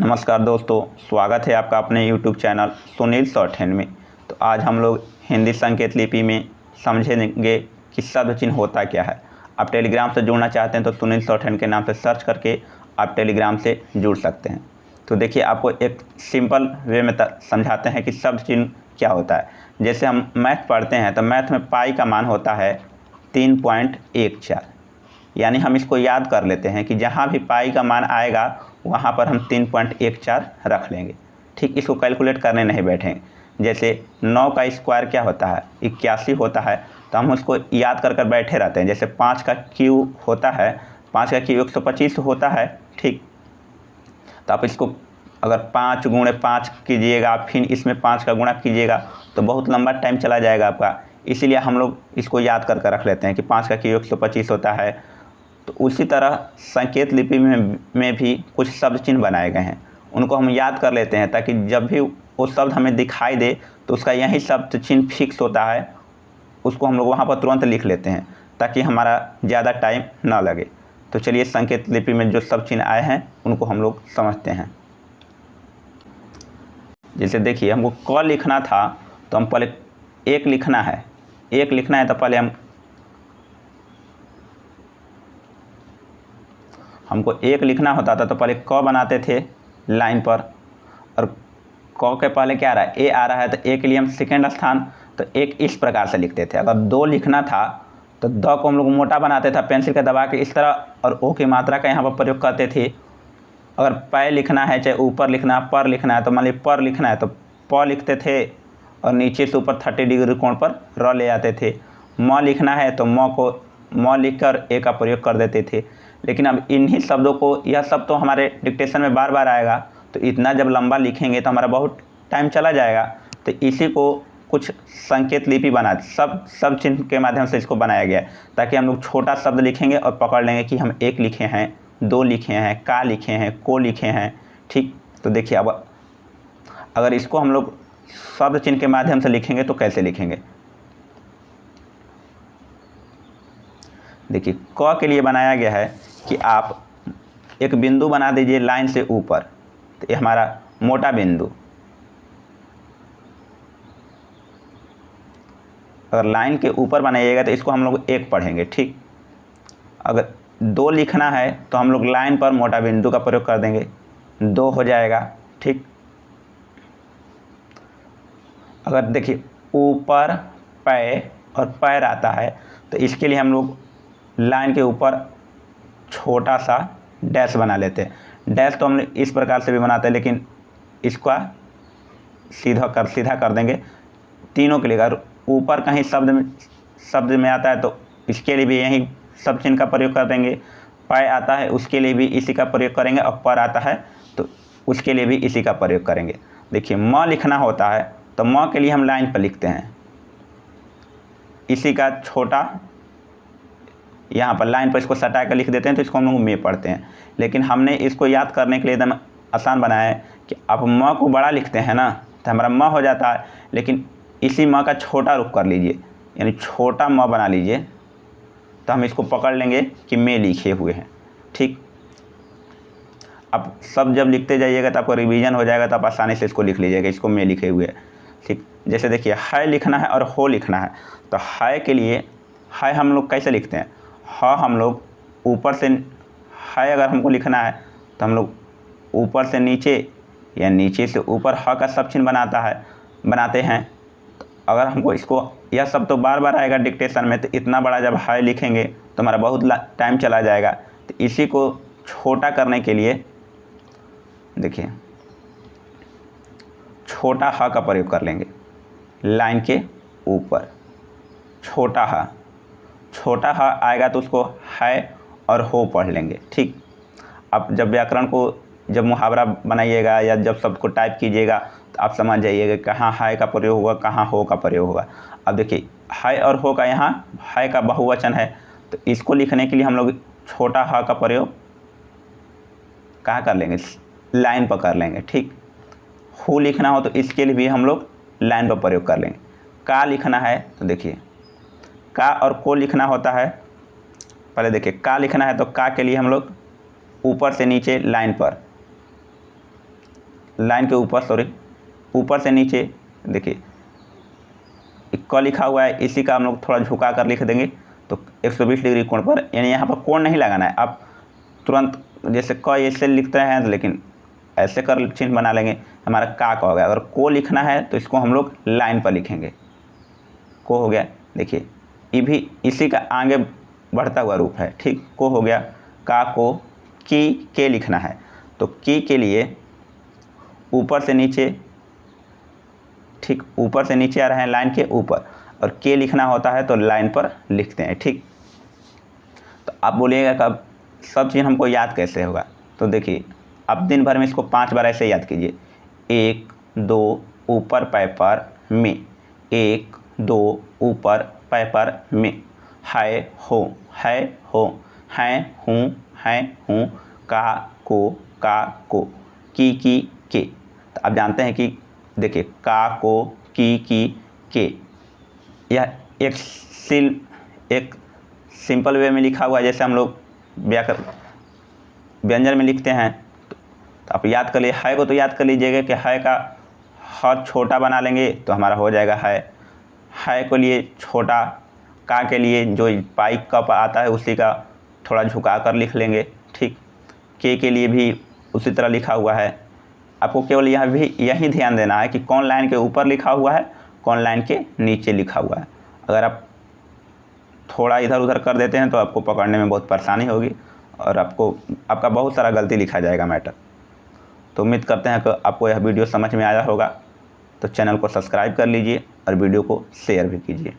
नमस्कार दोस्तों, स्वागत है आपका अपने YouTube channel Sunil short hand में। तो आज हम लोग हिंदी संकेत लिपि में समझेंगे कि शब्द चिन्ह होता क्या है। आप टेलीग्राम से जुड़ना चाहते हैं तो सुनील शॉर्ट हैंड के नाम से सर्च करके आप टेलीग्राम से जुड़ सकते हैं। तो देखिए, आपको एक सिंपल वे में समझाते हैं कि शब्द चिन्ह क्या होता है। जैसे हम मैथ पढ़ते हैं तो मैथ में पाई का मान होता है 3.14, यानी हम इसको याद कर लेते हैं कि जहाँ भी पाई का मान आएगा वहाँ पर हम 3.14 रख लेंगे। ठीक, इसको कैलकुलेट करने नहीं बैठेंगे। जैसे 9 का स्क्वायर क्या होता है, 81 होता है, तो हम उसको याद कर कर बैठे रहते हैं। जैसे 5 का क्यूब होता है, 5 का क्यूब 125 होता है। ठीक, तो आप इसको अगर 5 गुणे 5 कीजिएगा, फिर इसमें 5 का गुणा कीजिएगा तो बहुत लंबा टाइम चला जाएगा आपका। इसीलिए हम लोग इसको याद करके रख लेते हैं कि 5 का क्यूब 125 होता है। तो उसी तरह संकेत लिपि में भी कुछ शब्द चिन्ह बनाए गए हैं, उनको हम याद कर लेते हैं ताकि जब भी वो शब्द हमें दिखाई दे तो उसका यही शब्द चिन्ह फिक्स होता है, उसको हम लोग वहाँ पर तुरंत लिख लेते हैं ताकि हमारा ज़्यादा टाइम ना लगे। तो चलिए, संकेत लिपि में जो शब्द चिन्ह आए हैं उनको हम लोग समझते हैं। जैसे देखिए, हमको क लिखना था तो हम पहले एक लिखना है, तो पहले हमको एक लिखना होता था तो पहले क बनाते थे लाइन पर, और क के पहले क्या आ रहा है, ए आ रहा है, तो ए के लिए हम सेकेंड स्थान, तो एक इस प्रकार से लिखते थे। अगर दो लिखना था तो द को हम लोग मोटा बनाते थे पेंसिल के दबा के इस तरह, और ओ की मात्रा का यहाँ पर प्रयोग करते थे। अगर पै लिखना है, चाहे ऊपर लिखना है, पर लिखना है, तो मान लीजिए पर लिखना है तो प लिखते थे और नीचे से ऊपर 30 डिग्री कोण पर र ले आते थे। म लिखना है तो म लिखकर ए का प्रयोग कर देते थे। लेकिन अब इन्हीं शब्दों को, यह सब तो हमारे डिक्टेशन में बार बार आएगा, तो इतना जब लंबा लिखेंगे तो हमारा बहुत टाइम चला जाएगा। तो इसी को कुछ संकेत लिपि बना, सब चिन्ह के माध्यम से इसको बनाया गया है ताकि हम लोग छोटा शब्द लिखेंगे और पकड़ लेंगे कि हम एक लिखे हैं, दो लिखे हैं, का लिखे हैं, को लिखे हैं। ठीक, तो देखिए, अब अगर इसको हम लोग शब्द चिन्ह के माध्यम से लिखेंगे तो कैसे लिखेंगे। देखिए, क के लिए बनाया गया है कि आप एक बिंदु बना दीजिए लाइन से ऊपर, तो ये हमारा मोटा बिंदु। अगर लाइन के ऊपर बनाइएगा तो इसको हम लोग एक पढ़ेंगे। ठीक, अगर दो लिखना है तो हम लोग लाइन पर मोटा बिंदु का प्रयोग कर देंगे, दो हो जाएगा। ठीक, अगर देखिए ऊपर पै और पैर आता है तो इसके लिए हम लोग लाइन के ऊपर छोटा सा डैश बना लेते हैं। डैश तो हम इस प्रकार से भी बनाते हैं, लेकिन इसका सीधा कर देंगे तीनों के लिए। अगर ऊपर कहीं शब्द में आता है तो इसके लिए भी यही शब्द चिन्ह का प्रयोग कर देंगे। पै आता है उसके लिए भी इसी का प्रयोग करेंगे, और पर आता है तो उसके लिए भी इसी का प्रयोग करेंगे। देखिए, म लिखना होता है तो म के लिए हम लाइन पर लिखते हैं, इसी का छोटा यहाँ पर लाइन पर इसको सटा कर लिख देते हैं, तो इसको हम लोग में पढ़ते हैं। लेकिन हमने इसको याद करने के लिए एकदम आसान बनाया है कि आप म को बड़ा लिखते हैं ना तो हमारा म हो जाता है, लेकिन इसी म का छोटा रूप कर लीजिए, यानी छोटा म बना लीजिए, तो हम इसको पकड़ लेंगे कि में लिखे हुए हैं। ठीक, अब सब जब लिखते जाइएगा तो आपको रिवीजन हो जाएगा, तो आप आसानी से इसको लिख लीजिएगा, इसको में लिखे हुए हैं। ठीक, जैसे देखिए, है लिखना है और हो लिखना है, तो है के लिए है हम लोग कैसे लिखते हैं, ह हम लोग ऊपर से, है अगर हमको लिखना है तो हम लोग ऊपर से नीचे या नीचे से ऊपर ह का सब चिन्ह बनाते हैं। अगर हमको इसको, यह सब तो बार बार आएगा डिक्टेशन में, तो इतना बड़ा जब है लिखेंगे तो हमारा बहुत टाइम चला जाएगा। तो इसी को छोटा करने के लिए देखिए, छोटा ह का प्रयोग कर लेंगे लाइन के ऊपर। छोटा ह आएगा तो उसको है और हो पढ़ लेंगे। ठीक, आप जब व्याकरण को, जब मुहावरा बनाइएगा या जब सबको टाइप कीजिएगा तो आप समझ जाइएगा कहाँ है का प्रयोग होगा, कहाँ हो का प्रयोग होगा। अब देखिए, है और हो का, यहाँ है का बहुवचन है, तो इसको लिखने के लिए हम लोग छोटा ह का प्रयोग कहाँ कर लेंगे, लाइन पर कर लेंगे। ठीक, हु लिखना हो तो इसके लिए भी हम लोग लाइन पर प्रयोग कर लेंगे। का लिखना है तो देखिए, का और को लिखना होता है, पहले देखिए का लिखना है तो का के लिए हम लोग ऊपर से नीचे लाइन पर, लाइन के ऊपर, सॉरी, ऊपर से नीचे देखिए क लिखा हुआ है, इसी का हम लोग थोड़ा झुका कर लिख देंगे तो 120 डिग्री कोण पर, यानी यहाँ पर कोण नहीं लगाना है। आप तुरंत जैसे क ऐसे लिखते हैं लेकिन ऐसे कर चिन्ह बना लेंगे, हमारा का हो गया। अगर को लिखना है तो इसको हम लोग लाइन पर लिखेंगे, को हो गया। देखिए ये भी इसी का आगे बढ़ता हुआ रूप है, ठीक। को हो गया, का को की के लिखना है तो की के लिए ऊपर से नीचे, ठीक, ऊपर से नीचे आ रहे हैं लाइन के ऊपर, और के लिखना होता है तो लाइन पर लिखते हैं, ठीक। तो आप बोलिएगा कब सब चीज़ हमको याद कैसे होगा, तो देखिए आप दिन भर में इसको 5 बार ऐसे याद कीजिए। 1 2 ऊपर पै पर में, 1 2 ऊपर पै पर में, है हो, हैं हूँ, का को, की के। तो आप जानते हैं कि देखिए का को की के, यह एक सिंपल वे में लिखा हुआ है, जैसे हम लोग व्याकरण व्यंजन में लिखते हैं। तो आप याद कर लिए, है को तो याद कर लीजिएगा कि है का ह छोटा बना लेंगे तो हमारा हो जाएगा है को लिए छोटा, का के लिए जो पाई का आता है उसी का थोड़ा झुका कर लिख लेंगे, ठीक। के लिए भी उसी तरह लिखा हुआ है। आपको केवल यह भी यही ध्यान देना है कि कौन लाइन के ऊपर लिखा हुआ है, कौन लाइन के नीचे लिखा हुआ है। अगर आप थोड़ा इधर उधर कर देते हैं तो आपको पकड़ने में बहुत परेशानी होगी और आपका बहुत सारा गलती लिखा जाएगा मैटर। तो उम्मीद करते हैं कि आपको यह वीडियो समझ में आया होगा। तो चैनल को सब्सक्राइब कर लीजिए और वीडियो को शेयर भी कीजिए।